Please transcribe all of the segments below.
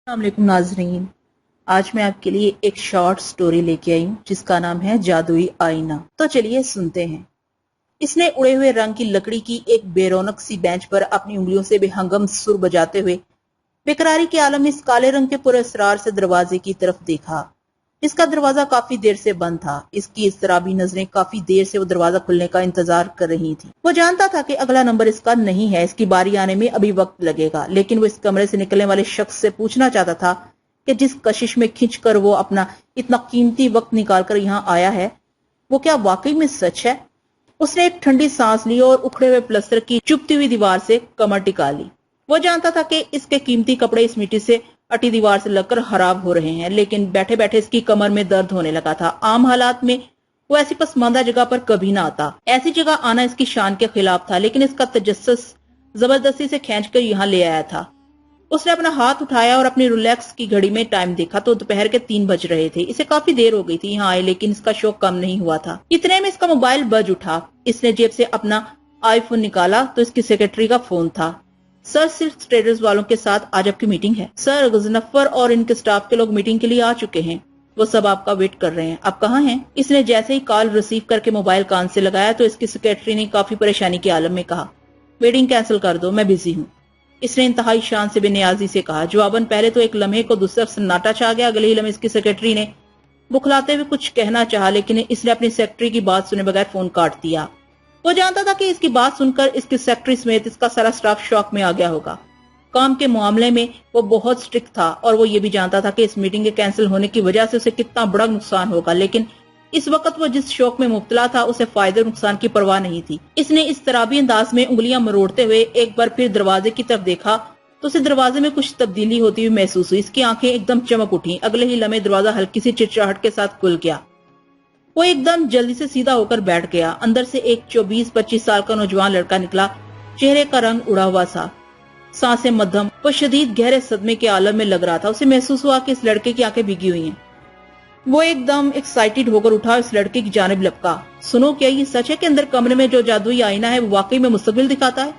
अस्सलाम वालेकुम नाजरीन। आज मैं आपके लिए एक शॉर्ट स्टोरी लेके आई हूँ जिसका नाम है जादुई आईना। तो चलिए सुनते हैं। इसने उड़े हुए रंग की लकड़ी की एक बेरौनक सी बेंच पर अपनी उंगलियों से बेहंगम सुर बजाते हुए बेकरारी के आलम में इस काले रंग के पुरअसरार से दरवाजे की तरफ देखा। इसका दरवाजा काफी देर से बंद था। इसकी इस्तराबी नजरें काफी देर से वो दरवाजा खुलने का इंतजार कर रही थी। वो जानता था कि अगला नंबर इसका नहीं है, इसकी बारी आने में अभी वक्त लगेगा, लेकिन वो इस कमरे से निकलने वाले शख्स से पूछना चाहता था कि जिस कशिश में खिंचकर वो अपना इतना कीमती वक्त निकालकर यहाँ आया है, वो क्या वाकई में सच है? उसने एक ठंडी सांस ली और उखड़े हुए प्लस्तर की चुभती हुई दीवार से कमर टिका ली। वो जानता था कि इसके कीमती कपड़े इस मिट्टी से अटी दीवार से लगकर खराब हो रहे हैं, लेकिन बैठे बैठे इसकी कमर में दर्द होने लगा था। आम हालात में वो ऐसी पसमानदा जगह पर कभी ना आता। ऐसी जगह आना इसकी शान के खिलाफ था, लेकिन इसका तजस्सुस जबरदस्ती से खींचकर यहाँ ले आया था। उसने अपना हाथ उठाया और अपनी रोलेक्स की घड़ी में टाइम देखा तो दोपहर के 3 बज रहे थे। इसे काफी देर हो गई थी यहाँ आए, लेकिन इसका शौक कम नहीं हुआ था। इतने में इसका मोबाइल बज उठा। इसने जेब से अपना आईफोन निकाला तो इसकी सेक्रेटरी का फोन था। सर, सिल्क ट्रेडर्स वालों के साथ आज आपकी मीटिंग है। सर, गजनफर और इनके स्टाफ के लोग मीटिंग के लिए आ चुके हैं। वो सब आपका वेट कर रहे हैं। आप कहाँ हैं? इसने जैसे ही कॉल रिसीव करके मोबाइल कान से लगाया तो इसकी सेक्रेटरी ने काफी परेशानी के आलम में कहा, मीटिंग कैंसिल कर दो, मैं बिजी हूँ। इसने इंतहाई शान से बेनियाजी से कहा। जवाबन पहले तो एक लम्हे को दूसरा सन्नाटा छा गया। अगले ही लम्हे इसकी सेक्रेटरी ने बुखलाते हुए कुछ कहना चाहा, लेकिन इसने अपनी सेक्रेटरी की बात सुने बगैर फोन काट दिया। वो जानता था कि इसकी बात सुनकर इसकी सेक्रेटरी समेत इसका सारा स्टाफ शॉक में आ गया होगा। काम के मामले में वो बहुत स्ट्रिक्ट था और वो ये भी जानता था कि इस मीटिंग के कैंसिल होने की वजह से उसे कितना बड़ा नुकसान होगा, लेकिन इस वक्त वो जिस शौक में मुब्तला था उसे फायदे नुकसान की परवाह नहीं थी। इसने इस तराबी अंदाज में उंगलियां मरोड़ते हुए एक बार फिर दरवाजे की तरफ देखा तो उसे दरवाजे में कुछ तब्दीली होती हुई महसूस हुई। इसकी आंखें एकदम चमक उठी। अगले ही लम्हे दरवाजा हल्की सी चिड़चिड़ाहट के साथ खुल गया। वो एकदम जल्दी से सीधा होकर बैठ गया। अंदर से एक 24-25 साल का नौजवान लड़का निकला। चेहरे का रंग उड़ा हुआ सा, सांसें मध्यम, वो शदीद गहरे सदमे के आलम में लग रहा था। उसे महसूस हुआ कि इस लड़के की आंखें भीगी हुई हैं। वो एकदम एक्साइटेड होकर उठा, इस लड़के की जानिब लपका। सुनो, क्या ये सच है कि अंदर कमरे में जो जादुई आईना है वो वाकई में मुस्तकबिल दिखाता है?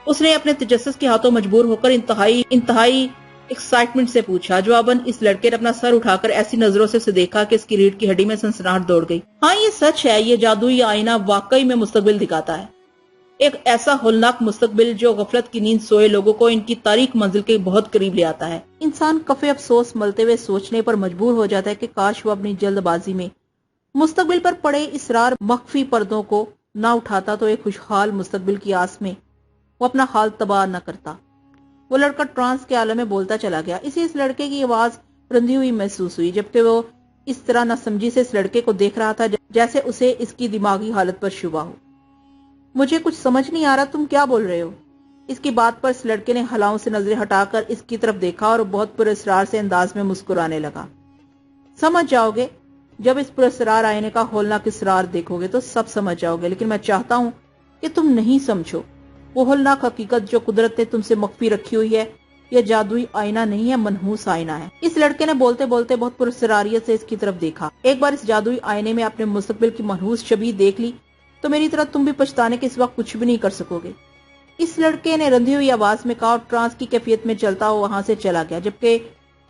उसने अपने तजस्सुस के हाथों मजबूर होकर इंतहाई एक्साइटमेंट से पूछा। जवाबन इस लड़के ने अपना सर उठाकर ऐसी नजरों से उसे देखा कि इसकी रीढ़ की हड्डी में सनसनाहट दौड़ गई। हाँ, ये सच है, ये जादुई आईना वाकई में मुस्तकबिल दिखाता है। एक ऐसा होलनाक मुस्तकबिल जो गफलत की नींद सोए लोगों को इनकी तारीख मंजिल के बहुत करीब ले आता है। इंसान कफे अफसोस मलते हुए सोचने पर मजबूर हो जाता है कि काश वो अपनी जल्दबाजी में मुस्तकबिल पर पड़े इसरार मख्फी पर्दों को न उठाता तो एक खुशहाल मुस्तकबिल की आस में वो अपना हाल तबाह न करता। वो लड़का ट्रांस के आलम में बोलता चला गया। इसे इस लड़के की आवाज रंधी हुई महसूस हुई, जबकि वो इस तरह नासमझी से इस लड़के को देख रहा था जैसे उसे इसकी दिमागी हालत पर शुबा हो। मुझे कुछ समझ नहीं आ रहा, तुम क्या बोल रहे हो? इसकी बात पर इस लड़के ने हलाओं से नजरें हटाकर इसकी तरफ देखा और बहुत पुरअसरार से अंदाज में मुस्कुराने लगा। समझ जाओगे, जब इस पुरअसरार आईने का होलनाक इसरार देखोगे तो सब समझ जाओगे, लेकिन मैं चाहता हूँ कि तुम नहीं समझो। वो होलनाक हकीकत जो कुदरत ने तुमसे मख्फी रखी हुई है, यह जादुई आईना नहीं है, मनहूस आईना है। इस लड़के ने बोलते बोलते बहुत पुरअसरारियत से इसकी तरफ देखा। एक बार इस जादुई आईने में अपने मुस्तकबिल की मनहूस छवि देख ली तो मेरी तरह तुम भी पछताने के सिवा कुछ भी नहीं कर सकोगे। इस लड़के ने रंधी हुई आवाज में कहा और ट्रांस की कैफियत में चलता हुआ वहां से चला गया, जबकि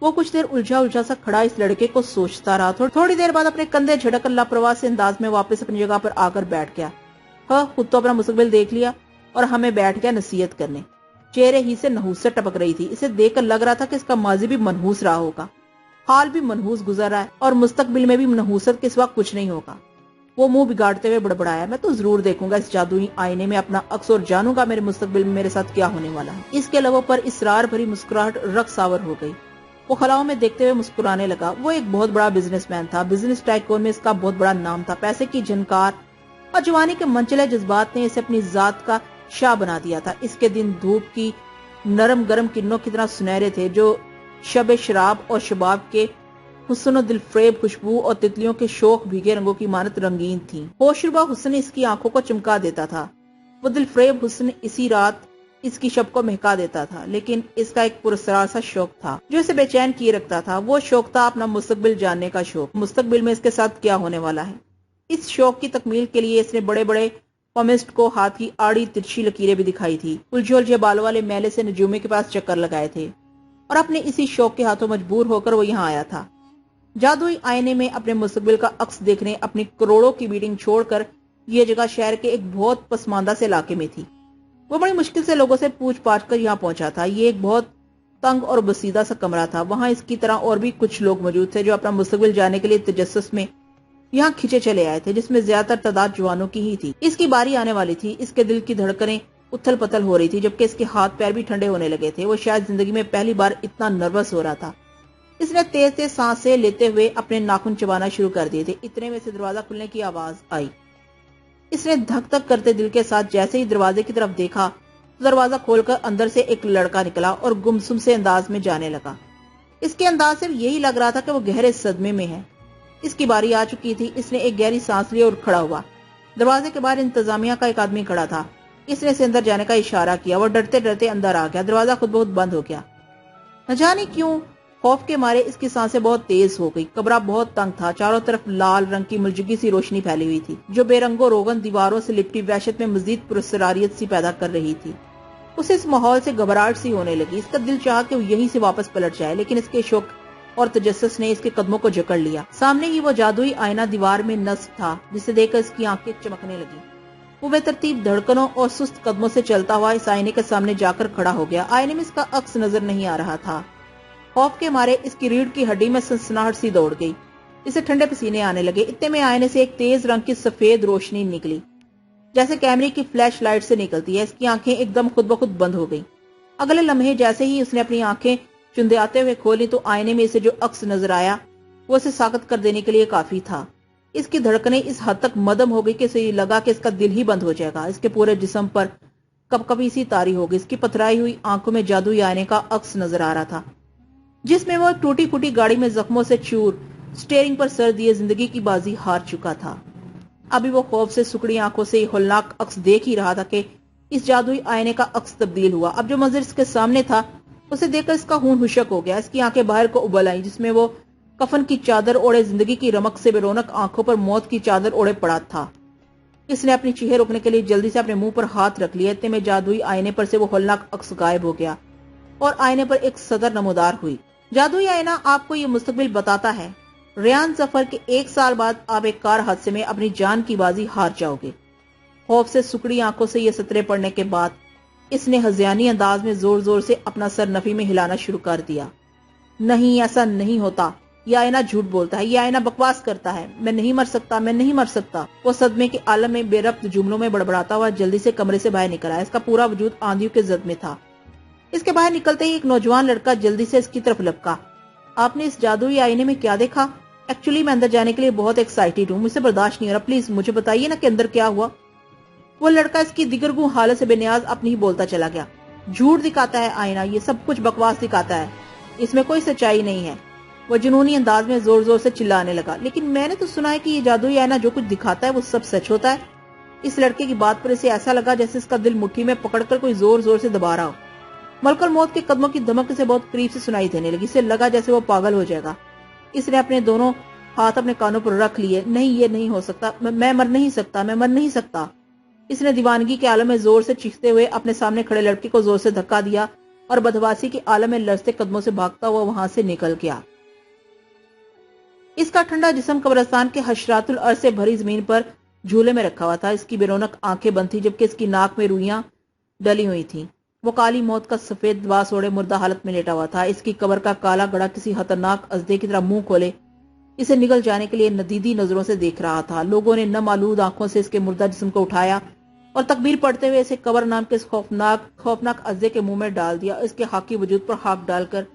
वो कुछ देर उलझा उलझा सा खड़ा इस लड़के को सोचता रहा। थोड़ी देर बाद अपने कंधे झटक लापरवाह से अंदाज में वापस अपनी जगह पर आकर बैठ गया। खुद तो अपना मुस्तकबिल देख लिया और हमें बैठ गया नसीहत करने। चेहरे ही से नहूसत टपक रही थी। इसे देखकर लग रहा था कि इसका माजी भी मनहूस रहा होगा, हाल भी मनहूस गुजर रहा है और मुस्तकबिल में भी मनहूसत के सिवा कुछ नहीं होगा। वो मुंह बिगाड़ते हुए बड़बड़ाया, मैं तो जरूर देखूंगा इस जादुई आईने में अपना अक्स और जानूंगा मेरे मुस्तकबिल में मेरे साथ क्या होने वाला है। इसके लबों पर इसरार भरी मुस्कुराहट रक्स आवर हो गई। वो खलाओं में देखते हुए मुस्कुराने लगा। वो एक बहुत बड़ा बिजनेसमैन था। बिजनेस टाइकून में इसका बहुत बड़ा नाम था। पैसे की झनकार और जवानी के मनचले जज्बात ने इसे अपनी जात का शाह बना दिया था। इसके दिन धूप की नरम गरम किरणों की तरह सुनहरे थे, जो शब शराब और शबाब के हुस्न दिलफ्रेब खुशबू और तितलियों के शोक भीगे रंगों की मानत रंगीन थी। होशरुबा हुस्न इसकी आंखों को चमका देता था। वो दिलफ्रेब हुस्न इसी रात इसकी शब को महका देता था, लेकिन इसका एक पुरस्कार सा शौक था जो इसे बेचैन किए रखता था। वो शौक था अपना मुस्तकबिल जानने का शौक। मुस्तकबिल में इसके साथ क्या होने वाला है। इस शौक की तकमील के लिए इसने बड़े बड़े पमिस्ट को हाथ की आड़ी तिरछी लकीरें भी दिखाई थी। उलझे उलझे बालों वाले मैले से नजूमे के पास चक्कर लगाए थे और अपने इसी शौक के हाथों मजबूर होकर वो यहाँ आया था। जादुई आईने में अपने मुस्तकबिल का अक्स देखने अपनी करोड़ों की मीटिंग छोड़कर ये जगह शहर के एक बहुत पसमानदा से इलाके में थी। वो बड़ी मुश्किल से लोगों से पूछ पाछ कर यहाँ पहुंचा था। ये एक बहुत तंग और बसीदा सा कमरा था। वहां इसकी तरह और भी कुछ लोग मौजूद थे जो अपना मुस्तकबिल जानने के लिए तजस्सुस में यहाँ खींचे चले आए थे, जिसमें ज्यादातर तादाद जवानों की ही थी। इसकी बारी आने वाली थी। इसके दिल की धड़कनें उथल पथल हो रही थी, जबकि इसके हाथ पैर भी ठंडे होने लगे थे। वो शायद जिंदगी में पहली बार इतना नर्वस हो रहा था। इसने तेज तेज सांसें लेते हुए अपने नाखून चबाना शुरू कर दिए थे। इतने में से दरवाजा खुलने की आवाज आई। इसने धक धक करते दिल के साथ जैसे ही दरवाजे की तरफ देखा तो दरवाजा खोलकर अंदर से एक लड़का निकला और गुमसुम से अंदाज में जाने लगा। इसके अंदाज से यही लग रहा था कि वो गहरे सदमे में है। इसकी बारी आ चुकी थी। इसने एक गहरी सांस ली और खड़ा हुआ। दरवाजे के बाहर इंतजामिया का एक आदमी खड़ा था। इसने इसे अंदर जाने का इशारा किया। वो डरते डरते अंदर आ गया। दरवाजा खुद बहुत बंद हो गया। न जाने क्यों खौफ के मारे इसकी सांसें बहुत तेज हो गई। कमरा बहुत तंग था। चारों तरफ लाल रंग की मुलजगी सी रोशनी फैली हुई थी, जो बेरंगो रोगन दीवारों से लिपटी वहशत में मजीद पुरस्कारियत सी पैदा कर रही थी। उसे इस माहौल से घबराहट सी होने लगी। इसका दिल चाहा कि वो यहीं से वापस पलट जाए, लेकिन इसके शौक और तजस्सुस ने इसके कदमों को जकड़ लिया। सामने ही वो जादुई आईना दीवार में नस्ब था, जिसे देखकर इसकी आंखें चमकने लगी। वो बेतरतीब धड़कनों और सुस्त कदमों से चलता हुआ इस आईने के सामने जाकर खड़ा हो गया। आईने में इसका अक्स नजर नहीं आ रहा था। खौफ के मारे इसकी रीढ़ की हड्डी में सनसनाहट सी दौड़ गई। इसे ठंडे पसीने आने लगे। इतने में आईने से एक तेज रंग की सफेद रोशनी निकली, जैसे कैमरे की फ्लैश लाइट से निकलती है। इसकी आंखें एकदम खुद ब खुद बंद हो गई। अगले लम्हे जैसे ही उसने अपनी आंखें चुंधियाते हुए खोली तो आईने में इसे जो अक्स नजर आया वो इसे साकत कर देने के लिए काफी था। इसकी धड़कनें इस हद तक मदम हो गई कि इसे लगा कि इसका दिल ही बंद हो जाएगा। इसके पूरे जिस्म पर कपकपी सी तारी हो गई। इसकी पथराई हुई आंखों में जादुई आईने का अक्स नजर आ रहा था, जिसमें वो टूटी फूटी गाड़ी में जख्मों से चूर, स्टीयरिंग पर सर दिए जिंदगी की बाजी हार चुका था। अभी वो खौफ से सुकड़ी आंखों से होलनाक अक्स देख ही रहा था कि इस जादुई आईने का अक्स तब्दील हुआ। अब जो मंजर इसके सामने था उसे देखकर इसका खून हुशक हो गया। इसकी आंखें बाहर को उबल आई, जिसमें वो कफन की चादर ओढ़े जिंदगी की रमक से बेरोनक आंखों पर मौत की चादर ओढ़े पड़ा था। इसने अपनी चीखें रोकने के लिए जल्दी से अपने मुंह पर हाथ रख लिया। इतने में जादुई आईने पर से वो होलनाक अक्स गायब हो गया और आईने पर एक सदर नमोदार हुई। जादुई आईना आपको ये मुस्तकबिल बताता है। रेयान जफर के 1 साल बाद आप एक कार हादसे में अपनी जान की बाजी हार जाओगे। खौफ से सुकड़ी आंखों से ये सतरे पड़ने के बाद इसने हज़ियानी अंदाज में जोर जोर से अपना सर नफी में हिलाना शुरू कर दिया। नहीं, ऐसा नहीं होता। यह आईना झूठ बोलता है। यह आईना बकवास करता है। मैं नहीं मर सकता, मैं नहीं मर सकता। वो सदमे के आलम में बेरब्त जुमलों में बड़बड़ाता हुआ जल्दी से कमरे से बाहर निकला। इसका पूरा वजूद आंधियों के जद में था। इसके बाहर निकलते ही एक नौजवान लड़का जल्दी से इसकी तरफ लपका। आपने इस जादुई आईने में क्या देखा? एक्चुअली मैं अंदर जाने के लिए बहुत एक्साइटेड हूँ। मुझे बर्दाश्त नहीं हो रहा। प्लीज मुझे बताइए ना कि अंदर क्या हुआ। वो लड़का इसकी दिगरगू हालत से बेनियाज अपनी ही बोलता चला गया। झूठ दिखाता है आईना, ये सब कुछ बकवास दिखाता है। इसमें कोई सच्चाई नहीं है। वो जुनूनी अंदाज में जोर जोर से चिल्लाने लगा। लेकिन मैंने तो सुना है कि ये जादुई आईना जो कुछ दिखाता है वो सब सच होता है। इस लड़के की बात पर इसे ऐसा लगा जैसे इसका दिल मुट्ठी में पकड़कर कोई जोर जोर से दबा रहा हो। मलकुल मौत के कदमों की धमक से बहुत करीब से सुनाई देने लगी। इसे लगा जैसे वो पागल हो जाएगा। इसने अपने दोनों हाथ अपने कानों पर रख लिए। नहीं, ये नहीं हो सकता। मैं मर नहीं सकता, मैं मर नहीं सकता। इसने दीवानगी के आलम में जोर से चीखते हुए अपने सामने खड़े लड़के को जोर से धक्का दिया और बदहवासी के आलम में लड़ते कदमों से भागता हुआ वहां से निकल गया। इसका ठंडा जिस्म कब्रिस्तान के हशरातुल अर्ज से भरी जमीन पर झूले में रखा हुआ था। इसकी बेरोनक आंखें बंद थी, जबकि इसकी नाक में रुइयां डली हुई थी। वो काली मौत का सफेद लिबास ओढ़े मुर्दा हालत में लेटा हुआ था। इसकी कब्र का काला गड़ा किसी खतरनाक अजदे की तरह मुंह खोले इसे निगल जाने के लिए नदीदी नजरों से देख रहा था। लोगों ने नम आलूद आंखों से इसके मुर्दा जिस्म को उठाया और तकबीर पढ़ते हुए इसे कब्र नाम के खौफनाक अजदे के मुंह में डाल दिया। इसके खाकी वजूद पर हाथ डालकर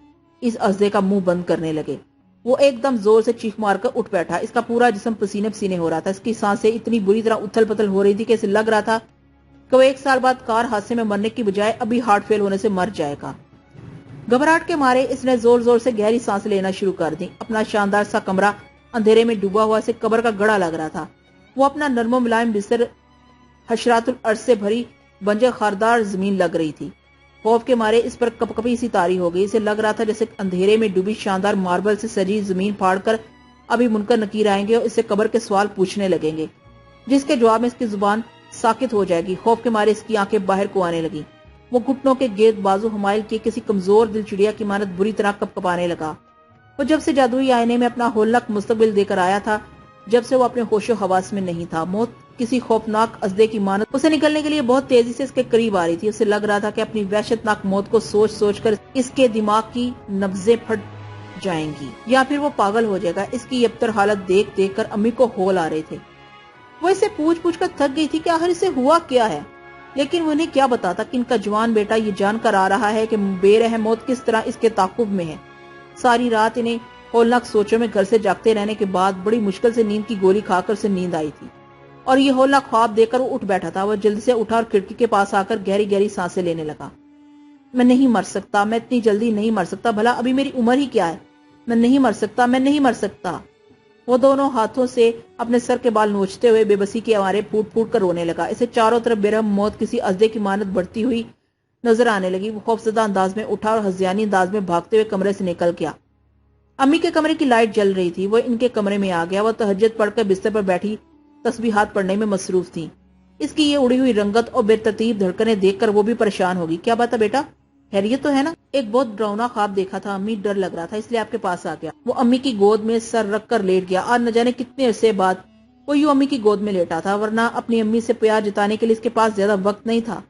इस अजदे का मुंह बंद करने लगे। वो एकदम जोर से चीख मारकर उठ बैठा। इसका पूरा जिस्म पसीने पसीने हो रहा था। इसकी सांसें इतनी बुरी तरह उथल पथल हो रही थी कि इसे लग रहा था कि वो 1 साल बाद कार हादसे में मरने की बजाय अभी हार्ट फेल होने से मर जाएगा। घबराहट के मारे इसने जोर जोर से गहरी सांस लेना शुरू कर दी। अपना शानदार सा कमरा अंधेरे में डूबा हुआ से कब्र का गड़ा लग रहा था। वो अपना नरमो मुलायम बिस्तर हशरातुल अर्ज से भरी बंजर खारदार जमीन लग रही थी। खौफ के मारे इस पर कपकपी सी तारी हो गई। इसे लग रहा था जैसे अंधेरे में डूबी शानदार मार्बल से सजी जमीन फाड़कर अभी मुनकर नकीर आएंगे और इससे कब्र के सवाल पूछने लगेंगे, जिसके जवाब में इसकी जुबान साकित हो जाएगी। खौफ के मारे इसकी आंखें बाहर को आने लगी। وہ گھٹنوں کے گرد بازو حمائل کے کسی کمزور دل چڑیا کی مانند بری طرح کپکپانے لگا۔ وہ جب سے جادوئی آئینے میں اپنا ہولناک مستقبل دے کر آیا تھا، جب سے وہ اپنے ہوش و حواس میں نہیں تھا، موت کسی خوفناک ازدے کی مانند اسے نکلنے کے لیے بہت تیزی سے اس کے قریب آ رہی تھی۔ اسے لگ رہا تھا کہ اپنی وحشتناک موت کو سوچ سوچ کر اس کے دماغ کی نبضیں پھٹ جائیں گی یا پھر وہ پاگل ہو جائے گا۔ اس کی ابتر حالت دیکھ دیکھ کر امی کو ہول آ رہے تھے۔ وہ اسے پوچھ پوچھ کر تھک گئی تھی کہ آخر اسے ہوا کیا ہے، لیکن وہ انہیں کیا بتاتا کہ ان کا جوان بیٹا یہ جان کر آ رہا ہے کہ بے رحم موت کس طرح اس کے تعاقب میں ہے۔ ساری رات انہیں ہولناک سوچوں میں گھر سے جاگتے رہنے کے بعد بڑی مشکل سے نیند کی گولی کھا کر اسے نیند آئی تھی، اور یہ ہولناک خواب دیکھ کر وہ اٹھ بیٹھا تھا۔ وہ جلدی سے اٹھا اور کھڑکی کے پاس آ کر گہری گہری سانسیں لینے لگا۔ میں نہیں مر سکتا، میں اتنی جلدی نہیں مر سکتا، بھلا ابھی میری عمر ہی کیا ہے، میں نہیں مر سکتا، میں نہیں مر سکتا۔ وہ دونوں ہاتھوں سے اپنے سر کے بال نوچتے ہوئے بے بسی کے مارے پھوٹ پھوٹ کر رونے لگا۔ اسے چاروں طرف بے رحم موت کسی ازدے کی مانند بڑھتی ہوئی نظر آنے لگی۔ وہ خوفزدہ انداز میں اٹھا اور ہذیانی انداز میں بھاگتے ہوئے کمرے سے نکل گیا۔ امی کے کمرے کی لائٹ جل رہی تھی، وہ ان کے کمرے میں آ گیا۔ وہ تہجد پڑھ کر بستر پر بیٹھی تسبیحات پڑھنے میں مصروف تھی۔ اس کی یہ اڑی ہوئی رنگت اور بے ترتیب دھڑکنیں دیکھ کر وہ بھی پریشان ہوگی۔ کیا بات ہے بیٹا، خیریت تو ہے نا؟ ایک بہت ڈراؤنا خواب دیکھا تھا امی، ڈر لگ رہا تھا اس لیے آپ کے پاس آ گیا۔ وہ امی کی گود میں سر رکھ کر لیٹ گیا۔ آج نہ جانے کتنے عرصے بعد وہ یوں امی کی گود میں لیٹا تھا، ورنہ اپنی امی سے پیار جتانے کے لیے اس کے پاس زیادہ وقت نہیں تھا۔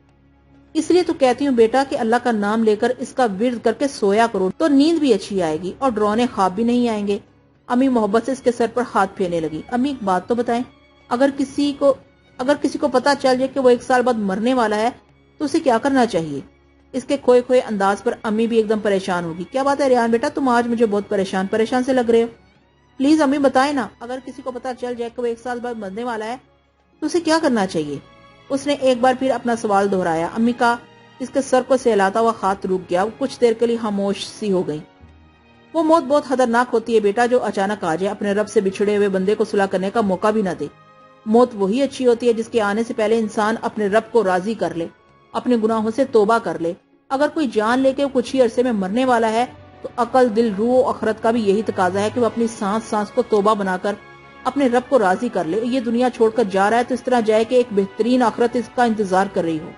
اس لیے تو کہتی ہوں بیٹا کہ اللہ کا نام لے کر اس کا ورد کر کے سویا کرو تو نیند بھی اچھی آئے گی اور ڈراؤنے خواب بھی نہیں آئیں گے۔ امی محبت سے اس کے سر پر ہاتھ پھیرنے لگی۔ امی ایک بات تو بتائیں، اگر کسی کو پتا چل جائے کہ وہ 1 سال بعد مرنے والا ہے تو اسے کیا کرنا چاہیے؟ اس کے کھوئے کھوئے انداز پر امی بھی ایک دم پریشان ہوگی۔ کیا بات ہے ریان بیٹا، تم آج مجھے بہت پریشان سے لگ رہے ہو۔ پلیز امی بتائیں نا، اگر کسی کو پتا چل جائے کہ وہ 1 سال بعد مرنے والا ہے تو اسے کیا کرنا چاہیے؟ اس نے ایک بار پھر اپنا سوال دہرایا۔ امی کا اس کے سر کو سہلاتا ہوا ہاتھ رک گیا۔ وہ کچھ دیر کے لیے خاموش سی ہو گئی۔ وہ موت بہت خطرناک ہوتی ہے بیٹا جو اچانک آ جائے، اپنے رب سے بچھڑے ہوئے بندے کو صلح کرنے کا موقع بھی نہ دے۔ موت وہی اچھی ہوتی ہے جس کے آنے سے پہلے انسان اپنے رب کو راضی کر لے، اپنے گناہوں سے توبہ کر لے۔ اگر کوئی جان لے کے کچھ ہی عرصے میں مرنے والا ہے تو عقل، دل، روح و آخرت کا بھی یہی تقاضا ہے کہ وہ اپنی سانس سانس کو توبہ بنا کر اپنے رب کو راضی کر لے۔ یہ دنیا چھوڑ کر جا رہا ہے تو اس طرح جائے کہ ایک بہترین آخرت اس کا انتظار کر رہی ہو۔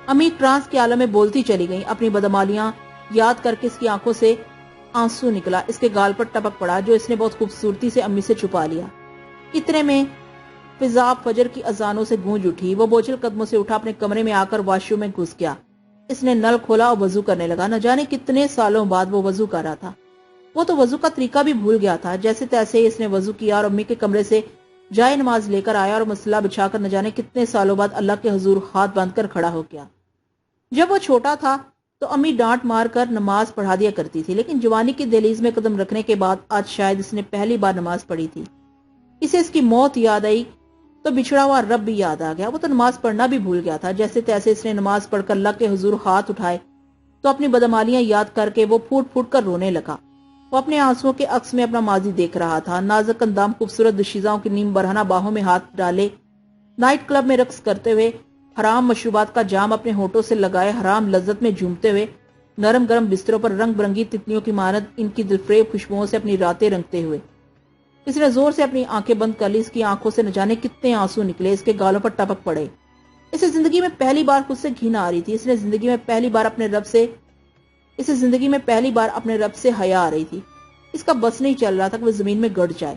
امی ٹرانس کے عالم میں بولتی چلی گئیں، اپنی بدعمالیاں یاد کر کے اس کی آنکھوں سے آنسو نکلا، اس کے گال پر ٹپک پڑا جو اس نے بہت خوبصورتی سے امی سے چھپا لیا۔ اتنے میں فضا فجر کی اذانوں سے گونج اٹھی۔ وہ بوجھل قدموں سے اٹھا اپنے کمرے میں آ کر واش روم میں گھس گیا۔ اس نے نل کھولا اور وضو کرنے لگا۔ نہ جانے کتنے سالوں بعد وہ وضو کر رہا تھا۔ وہ تو وضو کا طریقہ بھی بھول گیا تھا۔ جیسے تیسے اس نے وضو کیا اور امی کے کمرے سے جائے نماز لے کر آیا اور مسلح بچھا کر نہ جانے کتنے سالوں بعد اللہ کے حضور ہاتھ باندھ کر کھڑا ہو گیا۔ جب وہ چھوٹا تھا تو امی ڈانٹ مار کر نماز پڑھا دیا کرتی تھی، لیکن جوانی کی دہلیز میں قدم رکھنے کے بعد آج شاید اس نے پہلی بار نماز پڑھی تھی۔ اسے اس کی موت یاد آئی تو بچھڑا ہوا رب بھی یاد آ گیا۔ وہ تو نماز پڑھنا بھی بھول گیا تھا۔ جیسے تیسے اس نے نماز پڑھ کر اللہ کے حضور ہاتھ اٹھائے تو اپنی بدعمالیاں یاد کر کے وہ پھوٹ پھوٹ کر رونے لگا۔ وہ اپنے آنسوؤں کے عکس میں اپنا ماضی دیکھ رہا تھا۔ نازک اندام، خوبصورت دوشیزاؤں کی نیم برہنہ باہوں میں ہاتھ ڈالے، نائٹ کلب میں رقص کرتے ہوئے، حرام مشروبات کا جام اپنے ہونٹوں سے لگائے، حرام لذت میں جھومتے ہوئے، نرم گرم بستروں پر رنگ برنگی تتلیوں کی مانند ان کی دلفریب خوشبوؤں سے اپنی راتیں رنگتے ہوئے۔ اس نے زور سے اپنی آنکھیں بند کر لی۔ اس کی آنکھوں سے نہ جانے کتنے آنسو نکلے، اس کے گالوں پر ٹپک پڑے۔ اسے زندگی میں پہلی بار خود سے گھن آ رہی تھی۔ اسے زندگی میں پہلی بار اپنے رب سے حیا آ رہی تھی۔ اس کا بس نہیں چل رہا تھا کہ وہ زمین میں گڑ جائے۔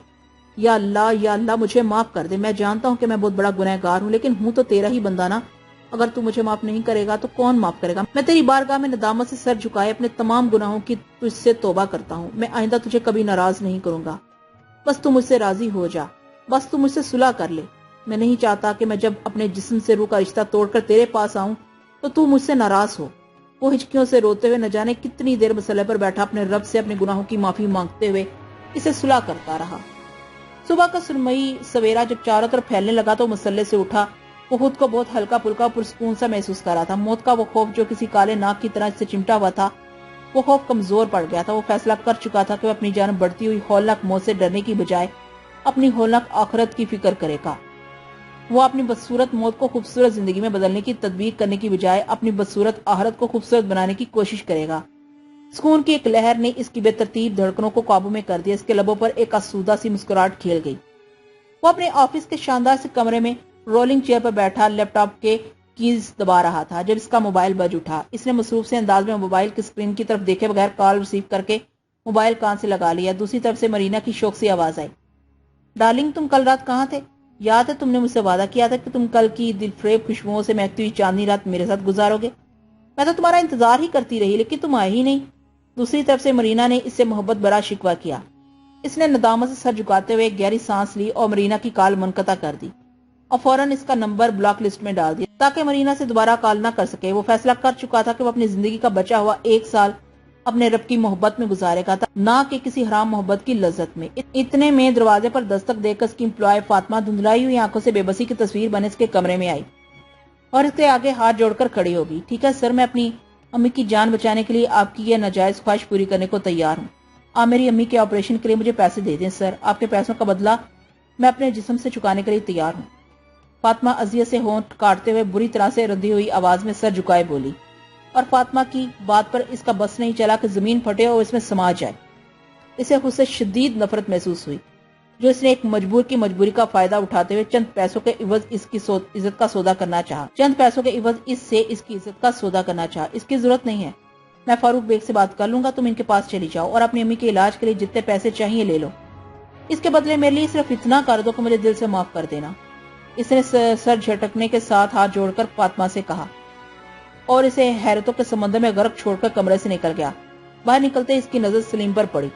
یا اللہ مجھے معاف کر دے۔ میں جانتا ہوں کہ میں بہت بڑا گنہگار ہوں، لیکن ہوں تو تیرا ہی بندہ نا۔ اگر تو مجھے معاف نہیں کرے گا تو کون معاف کرے گا؟ میں تیری بارگاہ میں ندامت سے سر جھکائے اپنے تمام گناہوں کی تجھ سے توبہ کرتا ہوں۔ میں آئندہ تجھے کبھی ناراض نہیں کروں گا۔ بس تو مجھ سے راضی ہو جا، بس تو مجھ سے صلح کر لے۔ میں نہیں چاہتا کہ میں جب اپنے جسم سے روح کا رشتہ توڑ کر تیرے پاس آؤں تو مجھ سے ناراض ہو۔ وہ ہچکیوں سے روتے ہوئے نہ جانے کتنی دیر مسلح پر بیٹھا اپنے رب سے اپنے گناہوں کی معافی مانگتے ہوئے اسے صلح کرتا رہا۔ صبح کا سرمئی سویرا جب چاروں طرف پھیلنے لگا تو مسلح سے اٹھا۔ وہ خود کو بہت ہلکا پھلکا پرسکون سا محسوس کر رہا تھا۔ موت کا وہ خوف جو کسی کالے ناگ کی طرح اس سے چمٹا ہوا تھا، وہ خوف کمزور پڑ گیا تھا۔ وہ فیصلہ کر چکا تھا کہ وہ اپنی جان بڑھتی ہوئی ہولناک موت سے ڈرنے کی بجائے اپنی ہولناک آخرت کی فکر کرے گا۔ وہ اپنی بدصورت موت کو خوبصورت زندگی میں بدلنے کی تدبیر کرنے کی بجائے اپنی بدصورت آخرت کو خوبصورت بنانے کی کوشش کرے گا۔ سکون کی ایک لہر نے اس کی بے ترتیب دھڑکنوں کو قابو میں کر دیا۔ اس کے لبوں پر ایک آسودہ سی مسکراہٹ کھیل گئی۔ وہ اپنے آفس کے شاندار سے کمرے میں رولنگ چیئر پر بیٹھا لیپ ٹاپ کے कीज दबा रहा था जब इसका मोबाइल बज उठा। इसने मसरूफ से अंदाज में मोबाइल की स्क्रीन की तरफ देखे बगैर कॉल रिसीव करके मोबाइल कान से लगा लिया। दूसरी तरफ से मरीना की शौक सी आवाज आई, डार्लिंग तुम कल रात कहाँ थे? याद है तुमने मुझसे वादा किया था कि तुम कल की दिलफरेब खुशबुओं से महकती हुई चांदनी रात मेरे साथ गुजारोगे। मैं तो तुम्हारा इंतजार ही करती रही लेकिन तुम आए ही नहीं। दूसरी तरफ से मरीना ने इससे मोहब्बत भरा शिकवा किया। इसने नदामत से सर झुकाते हुए एक गहरी सांस ली और मरीना की कॉल मुनक़ता कर दी और फौरन इसका नंबर ब्लॉक लिस्ट में डाल दिया ताकि मरीना से दोबारा कॉल न कर सके। वो फैसला कर चुका था कि वो अपनी जिंदगी का बचा हुआ 1 साल अपने रब की मोहब्बत में गुजारेगा था, ना कि किसी हराम मोहब्बत की लज्जत में। इतने में दरवाजे पर दस्तक देकर उसकी एम्प्लॉय फातिमा धुंधलाई हुई आंखों से बेबसी की तस्वीर बने इसके कमरे में आई और इसके आगे हाथ जोड़कर खड़ी होगी। ठीक है सर, मैं अपनी अम्मी की जान बचाने के लिए आपकी यह नाजायज ख्वाहिश पूरी करने को तैयार हूँ। आप मेरी अम्मी के ऑपरेशन के लिए मुझे पैसे दे दें सर। आपके पैसों का बदला मैं अपने जिस्म से चुकाने के लिए तैयार हूँ। फातिमा अजियत से होंठ काटते हुए बुरी तरह से रंधी हुई आवाज में सर झुकाए बोली और फातिमा की बात पर इसका बस नहीं चला कि जमीन फटे और इसमें समा जाए। इसे उससे शदीद नफरत महसूस हुई जो इसने एक मजबूर की मजबूरी का फायदा उठाते हुए चंद पैसों के इवज इसकी इज्जत का सौदा करना चाहा। चंद पैसों के इवज इससे इसकी इज्जत का सौदा करना चाहा। इसकी जरूरत नहीं है, मैं फारूक बेग से बात कर लूंगा। तुम इनके पास चली जाओ और अपनी अम्मी के इलाज के लिए जितने पैसे चाहिए ले लो। इसके बदले मेरे लिए सिर्फ इतना कर दो कि मुझे दिल से माफ कर देना। इसने सर झटकने के साथ हाथ जोड़कर फातिमा से कहा और इसे हैरतों के समंदर में गर्क छोड़कर कमरे से निकल गया। बाहर निकलते इसकी नजर सलीम पर पड़ी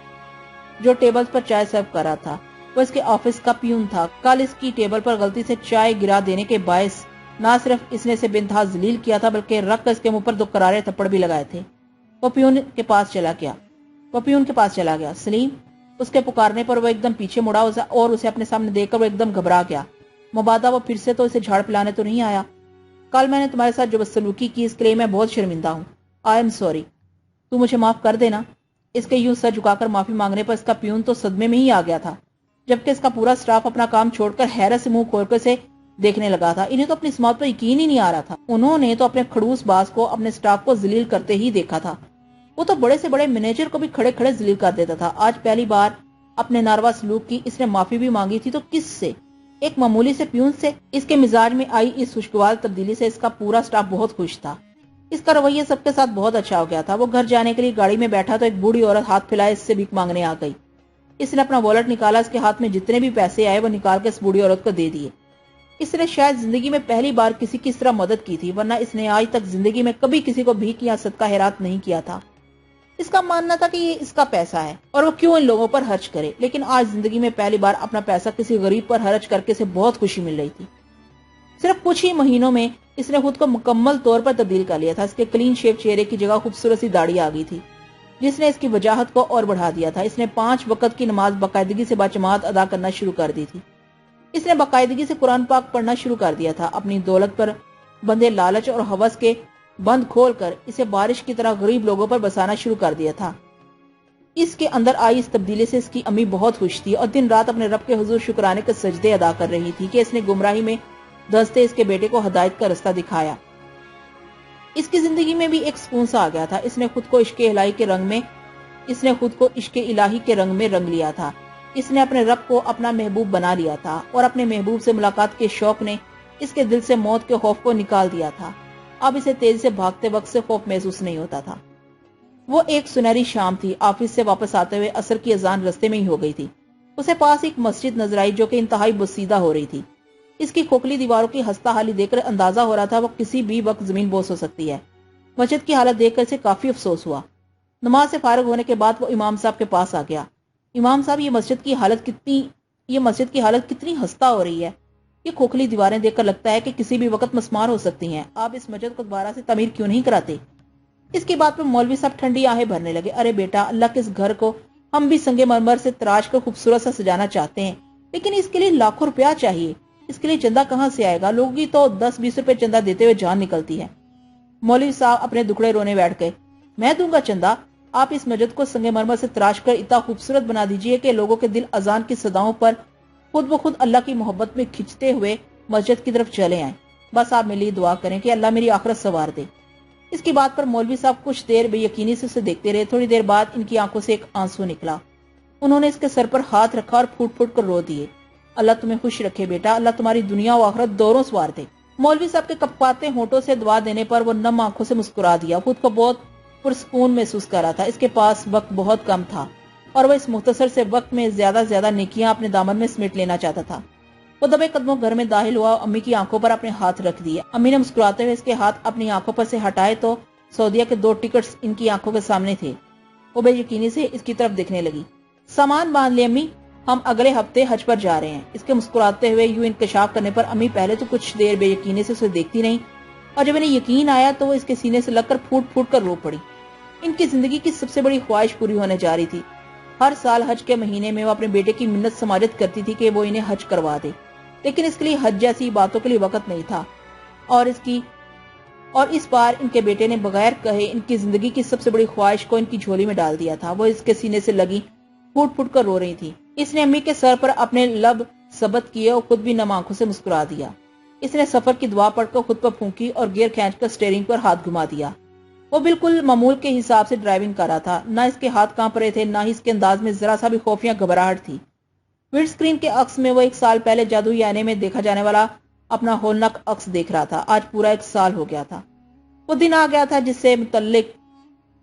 जो टेबल पर चाय सर्व कर रहा था। वो इसके ऑफिस का प्यून था। कल इसकी टेबल पर गलती से चाय गिरा देने के बायस न सिर्फ इसने इसे बेइंतहा जलील किया था बल्कि रख कर इसके मुंह पर 2 करारे थप्पड़ भी लगाए थे। वो प्यून के पास चला गया। सलीम, उसके पुकारने पर वो एकदम पीछे मुड़ा और उसे अपने सामने देखकर वो एकदम घबरा गया। मुबादा वो फिर से तो इसे झाड़ पिलाने तो नहीं आया? कल मैंने तुम्हारे साथ जो बदसलूकी की इसके लिए मैं बहुत शर्मिंदा हूँ। आई एम सॉरी, तू मुझे माफ कर देना। इसके यूं सर झुकाकर माफी मांगने पर इसका प्यून तो सदमे में ही आ गया था जबकि इसका पूरा स्टाफ अपना काम छोड़कर हैरत से मुंह खोलकर से देखने लगा था। इन्हें तो अपनी इस मौत पर यकीन ही नहीं आ रहा था। उन्होंने तो अपने खड़ूस बाज को अपने स्टाफ को जलील करते ही देखा था। वो तो बड़े से बड़े मैनेजर को भी खड़े खड़े जलील कर देता था। आज पहली बार अपने नारवा सलूक की इसने माफी भी मांगी थी तो किससे? एक मामूली से प्यून से। इसके मिजाज में आई इस खुशगवार तब्दीली से इसका पूरा स्टाफ बहुत खुश था। इसका रवैया सबके साथ बहुत अच्छा हो गया था। वो घर जाने के लिए गाड़ी में बैठा तो एक बूढ़ी औरत हाथ फैलाए इससे भीख मांगने आ गई। इसने अपना वॉलेट निकाला। इसके हाथ में जितने भी पैसे आए वो निकाल के इस बूढ़ी औरत को दे दिए। इसने शायद जिंदगी में पहली बार किसी की इस तरह मदद की थी, वरना इसने आज तक जिंदगी में कभी किसी को भीख या सदका खैरात नहीं किया था। इसका मानना था कि ये इसका पैसा है और वो क्यों इन लोगों पर खर्च करे, लेकिन आज जिंदगी में पहली बार अपना पैसा किसी गरीब पर खर्च करके इसे बहुत खुशी मिल रही थी। सिर्फ कुछ ही महीनों में इसने खुद को मुकम्मल तौर पर तब्दील कर लिया था। इसके क्लीन शेव चेहरे की जगह खूबसूरत सी दाढ़ी आ गई थी जिसने इसकी वजाहत को और बढ़ा दिया था। इसने 5 वक्त की नमाज बाकायदगी से बाजमात अदा करना शुरू कर दी थी। इसने बाकायदगी से कुरान पाक पढ़ना शुरू कर दिया था। अपनी दौलत पर बंधे लालच और हवस के बंद खोलकर इसे बारिश की तरह गरीब लोगों पर बसाना शुरू कर दिया था। इसके अंदर आई इस तब्दीली से इसकी अम्मी बहुत खुश थी और दिन रात अपने रब के हुजूर शुक्राने के सजदे अदा कर रही थी कि इसने गुमराही में धंसते इसके बेटे को हिदायत का रास्ता दिखाया। इसकी जिंदगी में भी एक सुकून सा आ गया था। इसने खुद को इश्क इलाही के रंग में रंग लिया था। इसने अपने रब को अपना महबूब बना लिया था और अपने महबूब से मुलाकात के शौक ने इसके दिल से मौत के खौफ को निकाल दिया था। अब इसे तेजी से भागते वक्त से खौफ महसूस नहीं होता था। वो एक सुनहरी शाम थी। ऑफिस से वापस आते हुए असर की अजान रास्ते में ही हो गई थी। उसे पास एक मस्जिद नजर आई जो कि इंतहाई बसीदा हो रही थी। इसकी खोखली दीवारों की हस्ता हाली देखकर अंदाजा हो रहा था वो किसी भी वक्त जमीन बोस हो सकती है। मस्जिद की हालत देखकर इसे काफी अफसोस हुआ। नमाज से फारिग होने के बाद वो इमाम साहब के पास आ गया। इमाम साहब, ये मस्जिद की हालत कितनी हस्ता हो रही है। ये खोखली दीवारें देखकर लगता है कि किसी भी वक्त मस्मार हो सकती हैं। आप इस मस्जिद को दोबारा से तमीर क्यों नहीं कराते? इसकी बात पर मौलवी साहब ठंडी आहें भरने लगे। अरे बेटा, अल्लाह के इस घर को हम भी संगे मरमर से तराश कर खूबसूरत सा सजाना चाहते हैं, लेकिन इसके लिए लाखों रुपया चाहिए। इसके लिए चंदा कहाँ से आएगा? लोगों की तो 10-20 रुपए चंदा देते हुए जान निकलती है। मौलवी साहब अपने दुखड़े रोने बैठ गए। मैं दूंगा चंदा। आप इस मस्जिद को संगे मरमर से तराश कर इतना खूबसूरत बना दीजिए कि लोगों के दिल अजान की सदाओं पर खुद ब खुद अल्लाह की मोहब्बत में खिंचते हुए मस्जिद की तरफ चले आए। बस आप मेरे लिए दुआ करें कि अल्लाह मेरी आखिरत संवार दे। इसकी बात पर मौलवी साहब कुछ देर बेयकीनी से उसे देखते रहे। थोड़ी देर बाद इनकी आंखों से एक आंसू निकला। उन्होंने इसके सर पर हाथ रखा और फूट फूट कर रो दिए। अल्लाह तुम्हें खुश रखे बेटा, अल्लाह तुम्हारी दुनिया और आखिरत दोनों संवार दे। मौलवी साहब के कपकपाते होंठों से दुआ देने पर वो नम आंखों से मुस्कुरा दिया। खुद को बहुत पुरसकून महसूस कर रहा था। इसके पास वक्त बहुत कम था और वह इस मुख्तसर से वक्त में ज्यादा से ज्यादा नेकियां अपने दामन में समेट लेना चाहता था। वो दबे कदमों घर में दाखिल हुआ, अम्मी की आंखों पर अपने हाथ रख दिए। अम्मी ने मुस्कुराते हुए इसके हाथ अपनी आंखों पर से हटाए तो सऊदीया के 2 टिकट्स इनकी आंखों के सामने थे। वो बेयकीनी से इसकी तरफ देखने लगी। सामान बांध ले अम्मी, हम अगले हफ्ते हज पर जा रहे हैं। इसके मुस्कुराते हुए यूं इंकशाफ करने पर अम्मी पहले तो कुछ देर बेयकीनी से उसे देखती नहीं, और जब इन्हें यकीन आया तो वो इसके सीने से लगकर फूट फूट कर रो पड़ी। इनकी जिंदगी की सबसे बड़ी ख्वाहिश पूरी होने जा रही थी। हर साल हज के महीने में वो अपने बेटे की मिन्नत समाजत करती थी कि वो इन्हें हज करवा दे, लेकिन इसके लिए हज जैसी बातों के लिए वक्त नहीं था। और इस बार इनके बेटे ने बगैर कहे इनकी जिंदगी की सबसे बड़ी ख्वाहिश को इनकी झोली में डाल दिया था। वो इसके सीने से लगी फूट फूट कर रो रही थी। इसने अम्मी के सर पर अपने लब सबत किए और खुद भी नम आंखों से मुस्कुरा दिया। इसने सफर की दुआ पढ़कर खुद पर फूंकी और गियर खींचकर स्टीयरिंग पर हाथ घुमा दिया। वो बिल्कुल मामूल के हिसाब से ड्राइविंग कर रहा था। न इसके हाथ कांप रहे थे, न ही इसके अंदाज में जरा सा भी खौफ या घबराहट थी। विंड स्क्रीन के अक्स में वो 1 साल पहले जादुई आईने में देखा जाने वाला अपना होलनाक अक्स देख रहा था। आज पूरा 1 साल हो गया था। वो दिन आ गया था जिससे मुतल्लिक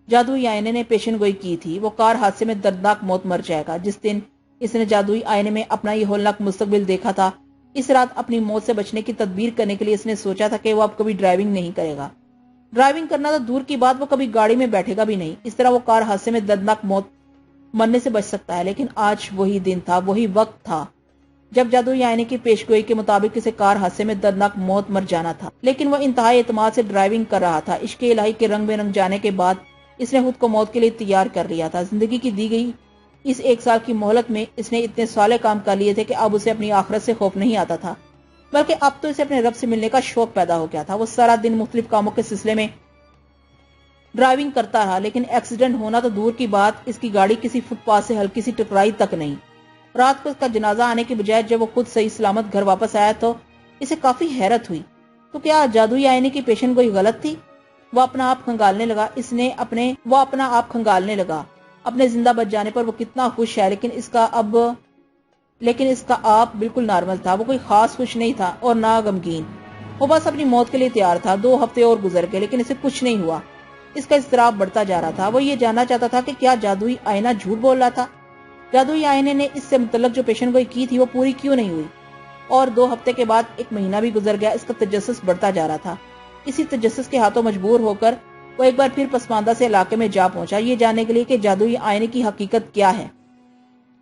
जादुई आईने ने पेशन गोई की थी। वो कार हादसे में दर्दनाक मौत मर जाएगा। जिस दिन इसने जादुई आईने में अपना ये होलनाक मुस्तकबिल देखा था, इस रात अपनी मौत से बचने की तदबीर करने के लिए इसने सोचा था कि वो अब कभी ड्राइविंग नहीं करेगा। ड्राइविंग करना तो दूर की बात, वो कभी गाड़ी में बैठेगा भी नहीं। इस तरह वो कार हादसे में दर्दनाक मौत मरने से बच सकता है। लेकिन आज वही दिन था, वही वक्त था जब जादुई आईने की पेशगोई के मुताबिक इसे कार हादसे में दर्दनाक मौत मर जाना था। लेकिन वह इंतहाई एतमाद से ड्राइविंग कर रहा था। इश्क इलाही के रंग में रंग जाने के बाद इसने खुद को मौत के लिए तैयार कर लिया था। जिंदगी की दी गई इस 1 साल की मोहलत में इसने इतने साले काम कर लिए थे कि अब उसे अपनी आखिरत से खौफ नहीं आता था, बल्कि अब तो इसे अपने रब से मिलने का शौक पैदा हो गया था। वो सारा दिन मुख्तलिफ कामों के सिलसिले में ड्राइविंग करता रहा, लेकिन एक्सीडेंट होना तो दूर की बात, इसकी गाड़ी किसी फुटपाथ से हल्की सी टकराई तक नहीं। रात को इसका जनाजा आने के बजाय जब वो खुद सही सलामत घर वापस आया तो इसे काफी हैरत हुई। तो क्या जादुई आईने की पेशन गोई गलत थी? वो अपना आप खंगालने लगा। अपने जिंदा बच जाने पर वो कितना खुश है, लेकिन इसका आप बिल्कुल नॉर्मल था। वो कोई खास खुश नहीं था और ना गमगीन। वो बस अपनी मौत के लिए तैयार था। 2 हफ्ते और गुजर गए, लेकिन इसे कुछ नहीं हुआ। इसका इज़्तिराब बढ़ता जा रहा था। वो ये जानना चाहता था कि क्या जादुई आईना झूठ बोल रहा था। जादुई आईने ने इससे मुतल्लक जो पेशन गोई की थी वो पूरी क्यों नहीं हुई। और 2 हफ्ते के बाद 1 महीना भी गुजर गया। इसका तजस्सुस बढ़ता जा रहा था। इसी तजस्सुस के हाथों मजबूर होकर वो एक बार फिर पसमानदा से इलाके में जा पहुंचा, ये जानने के लिए कि जादुई आईने की हकीकत क्या है।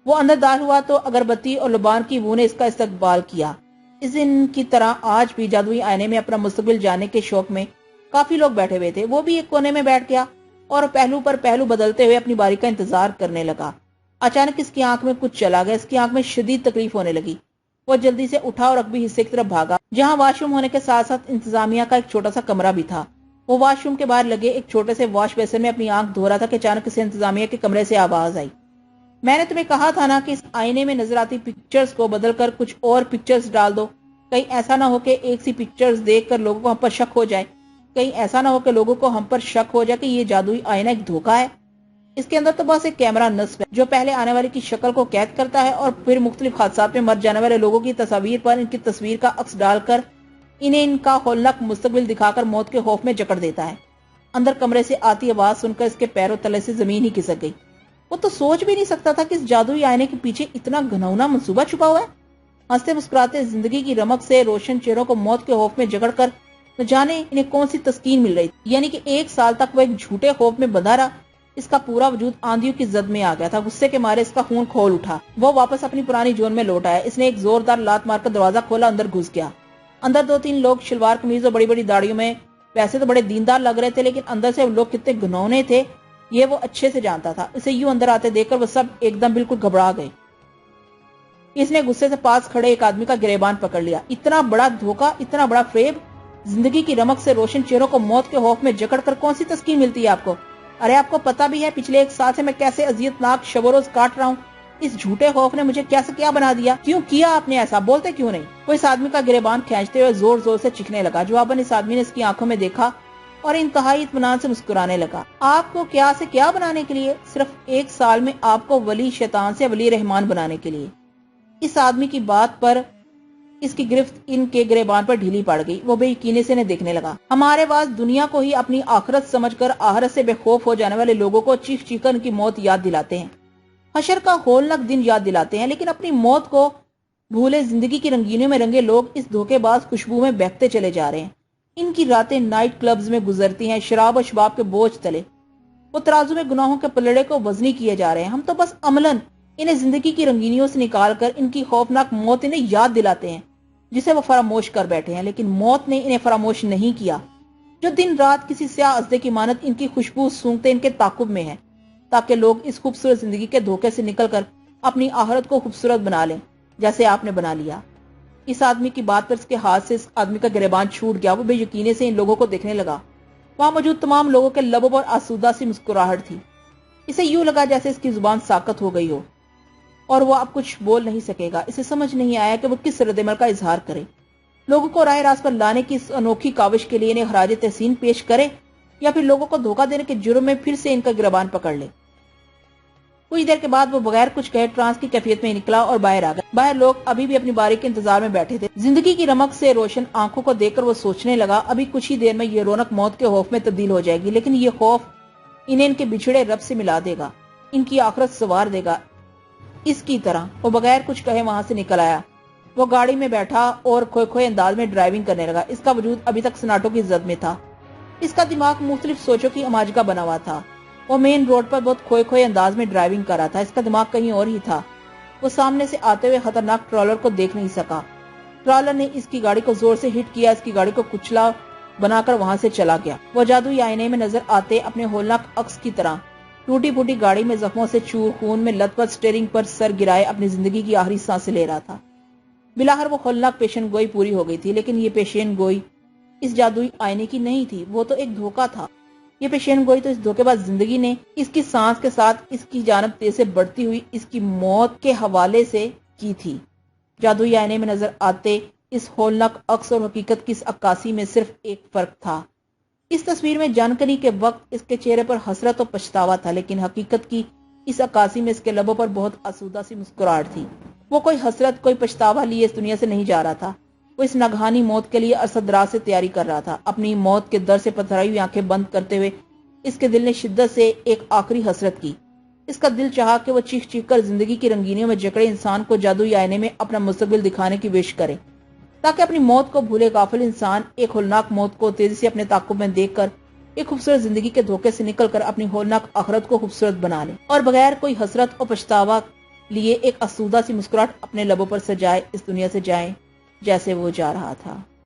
वो अंदर दाखिल हुआ तो अगरबत्ती और लुबान की बू ने इसका इस्तकबाल किया। इस दिन की तरह आज भी जादुई आईने में अपना मुस्तकबिल जानने के शौक में काफी लोग बैठे हुए थे। वो भी एक कोने में बैठ गया और पहलू पर पहलू बदलते हुए अपनी बारी का इंतजार करने लगा। अचानक इसकी आंख में कुछ चला गया। इसकी आंख में शदीद तकलीफ होने लगी। वो जल्दी से उठा और अगबी हिस्से की तरफ भागा, जहां वॉशरूम होने के साथ साथ इंतजामिया का एक छोटा सा कमरा भी था। वो वॉशरूम के बाहर लगे एक छोटे से वॉश बेसिन में अपनी आंख धो रहा था कि अचानक से इंतजामिया के कमरे से आवाज आई, मैंने तुम्हें कहा था ना कि इस आईने में नजर आती पिक्चर्स को बदलकर कुछ और पिक्चर्स डाल दो। कहीं ऐसा ना हो कि एक सी पिक्चर्स देखकर लोगों को हम पर शक हो जाए। कहीं ऐसा ना हो कि लोगों को हम पर शक हो जाए कि ये जादुई आईना एक धोखा है। इसके अंदर तो बस एक कैमरा नस्ब है जो पहले आने वाले की शक्ल को कैद करता है और फिर मुख्तलिफ हादसात में मर जाने वाले लोगों की तस्वीर पर इनकी तस्वीर का अक्स डालकर इन्हें इनका होलनाक मुस्तकबिल दिखाकर मौत के खौफ में जकड़ देता है। अंदर कमरे से आती आवाज सुनकर इसके पैरों तले से जमीन ही खिसक गई। वो तो सोच भी नहीं सकता था कि इस जादुई आईने के पीछे इतना घिनौना मंसूबा छुपा हुआ है। हंसते मुस्कुराते जिंदगी की रमक से रोशन चेहरों को मौत के खौफ में जकड़ कर न जाने इन्हें कौन सी तस्कीन मिल रही थी। यानी कि 1 साल तक वो एक झूठे खौफ में बंधा रहा। इसका पूरा वजूद आंधियों की जद में आ गया था। गुस्से के मारे इसका खून खोल उठा। वो वापस अपनी पुरानी जोन में लौट आया। इसने एक जोरदार लात मारकर दरवाजा खोला, अंदर घुस गया। अंदर 2-3 लोग शलवार कमीज और बड़ी बड़ी दाढ़ियों में वैसे तो बड़े दीनदार लग रहे थे, लेकिन अंदर से लोग कितने घिनौने थे ये वो अच्छे से जानता था। इसे यूं अंदर आते देखकर वो सब एकदम बिल्कुल घबरा गए। इसने गुस्से से पास खड़े एक आदमी का गिरेबान पकड़ लिया। इतना बड़ा धोखा, इतना बड़ा फेब। जिंदगी की रमक से रोशन चेहरों को मौत के खौफ में जकड़ कर कौन सी तस्कीन मिलती है आपको? अरे आपको पता भी है पिछले 1 साल से मैं कैसे अजियतनाक शब रोज काट रहा हूँ। इस झूठे खौफ ने मुझे क्या से क्या बना दिया। क्यों किया आपने ऐसा? बोलते क्यों नहीं? वो इस आदमी का गिरेबान खींचते हुए जोर जोर से चीखने लगा। जवाबन इस आदमी ने इसकी आंखों में देखा और इंतहाई इत्मीनान से मुस्कुराने लगा। आपको क्या से क्या बनाने के लिए? सिर्फ 1 साल में आपको वली शैतान से वली रहमान बनाने के लिए। इस आदमी की बात पर اس کی گرفت ان کے گریبان پر ڈھیلی پڑ گئی۔ وہ بے یقینی سے انہیں دیکھنے لگا۔ ہمارے پاس دنیا کو ہی اپنی آخرت سمجھ کر آخرت سے بے خوف ہو جانے والے لوگوں کو چیخ چیخ کر ان کی موت یاد دلاتے ہیں، حشر کا ہولناک دن یاد دلاتے ہیں، لیکن اپنی موت کو بھولے زندگی کی رنگینیوں میں رنگے لوگ اس دھوکے باز خوشبو میں بہکتے چلے جا رہے ہیں۔ ان کی راتیں نائٹ کلبز میں گزرتی ہیں، شراب و شباب کے بوجھ تلے۔ وہ ترازو میں گناہوں کے پلڑے کو وزنی کیے جا رہے ہیں۔ ہم تو بس عملاً انہیں زندگی کی رنگینیوں سے نکال کر ان کی خوفناک موت انہیں یاد دلاتے ہیں، جسے وہ فراموش کر بیٹھے ہیں، لیکن موت نے انہیں فراموش نہیں کیا، جو دن رات کسی سیاہ ازدے کی مانند ان کی خوشبو سونگتے ان کے تعاقب میں ہے، تاکہ لوگ اس خوبصورت زندگی کے دھوکے سے نکل کر اپنی آخرت کو خوبصورت بنا لیں، جیسے آپ نے بنا لیا۔ اس آدمی کی بات پر اس کے ہاتھ سے اس آدمی کا گریبان چھوٹ گیا۔ وہ بے یقینی سے ان لوگوں کو دیکھنے لگا۔ وہاں موجود تمام لوگوں کے لبوں پر آسودہ سی مسکراہٹ تھی۔ اسے یوں لگا جیسے اس کی زبان ساکت ہو گئی ہو اور وہ اب کچھ بول نہیں سکے گا۔ اسے سمجھ نہیں آیا کہ وہ کس رد عمل کا اظہار کرے، لوگوں کو راہ راست پر لانے کی اس انوکھی کاوش کے لیے انہیں خراج تحسین پیش کرے، یا پھر لوگوں کو دھوکہ دینے کے جرم میں پھر سے ان کا گریبان پکڑ لے۔ کچھ دیر کے بعد وہ بغیر کچھ کہے ٹرانس کی کیفیت میں نکلا اور باہر آ گیا۔ باہر لوگ ابھی بھی اپنی باری کے انتظار میں بیٹھے تھے۔ زندگی کی رمق سے روشن آنکھوں کو دیکھ کر وہ سوچنے لگا، ابھی کچھ ہی دیر میں یہ رونق موت کے خوف میں تبدیل ہو جائے گی، لیکن یہ خوف انہیں ان کے بچھڑے رب سے ملا دے گا، ان کی آخرت سنوار دے گا۔ اس کی طرح وہ بغیر کچھ کہے وہاں سے نکل آیا۔ وہ گاڑی میں بیٹھا اور کھوئے کھوئے انداز میں ڈرائیونگ کرنے لگا۔ اس کا وجود ابھی تک سناٹوں کی زد میں تھا۔ اس کا دماغ مختلف سوچوں کی اماج کا بنا ہوا تھا۔ وہ مین روڈ پر بہت کھوئے کھوئے انداز میں ڈرائیونگ کر رہا تھا۔ اس کا دماغ کہیں اور ہی تھا۔ وہ سامنے سے آتے ہوئے خطرناک ٹرالر کو دیکھ نہیں سکا۔ ٹرالر نے اس کی گاڑی کو زور سے ہٹ کیا، اس کی گاڑی کو کچلا بنا کر وہاں سے چلا گیا۔ وہ جادوئی آئینے میں نظر آتے اپنے ہولناک عکس کی طرح ٹوٹی پھوٹی گاڑی میں زخموں سے چور، خون میں لت پت سٹیئرنگ پر سر گرائے اپنی زندگی کی آخری سانسیں لے رہا تھا۔ بلاخر وہ ہولناک پیشن گوئی پوری ہو گئی تھی، لیکن یہ پیشن گوئی اس جادوئی آئینے کی نہیں تھی، وہ تو ایک دھوکہ تھا۔ یہ پیشن گوئی تو اس دھوکے باز زندگی نے اس کی سانس کے ساتھ اس کی جانب تیز سے بڑھتی ہوئی اس کی موت کے حوالے سے کی تھی۔ جادوئی آئینے میں نظر آتے اس ہولناک عکس اور حقیقت کی اس عکاسی میں صرف ایک فرق تھا۔ اس تصویر میں جانکنی کے وقت اس کے چہرے پر حسرت و پچھتاوا تھا، لیکن حقیقت کی اس عکاسی میں اس کے لبوں پر بہت آسودہ سی مسکراہٹ تھی۔ وہ کوئی حسرت، کوئی پچھتاوا لیے اس دنیا سے نہیں جا رہا تھا۔ وہ اس ناگہانی موت کے لیے عرصہ دراز سے تیاری کر رہا تھا۔ اپنی موت کے در سے پتھرائی ہوئی آنکھیں بند کرتے ہوئے اس کے دل نے شدت سے ایک آخری حسرت کی۔ اس کا دل چاہا کہ وہ چیخ چیخ کر زندگی کی رنگینیوں میں جکڑے انسان کو جادوئی آئینے میں اپنا مستقبل دکھانے کی وش کرے، تاکہ اپنی موت کو بھولے غافل انسان ایک ہولناک موت کو تیزی سے اپنے تعاقب میں دیکھ کر ایک خوبصورت زندگی کے دھوکے سے نکل کر اپنی ہولناک آخرت کو خوبصورت بنا لے، اور بغیر کوئی حسرت اور پچھتاوا لیے ایک آسودہ سی مسکراہٹ اپنے لبوں پر سجائے اس دنیا سے جائیں جیسے وہ جا رہا تھا۔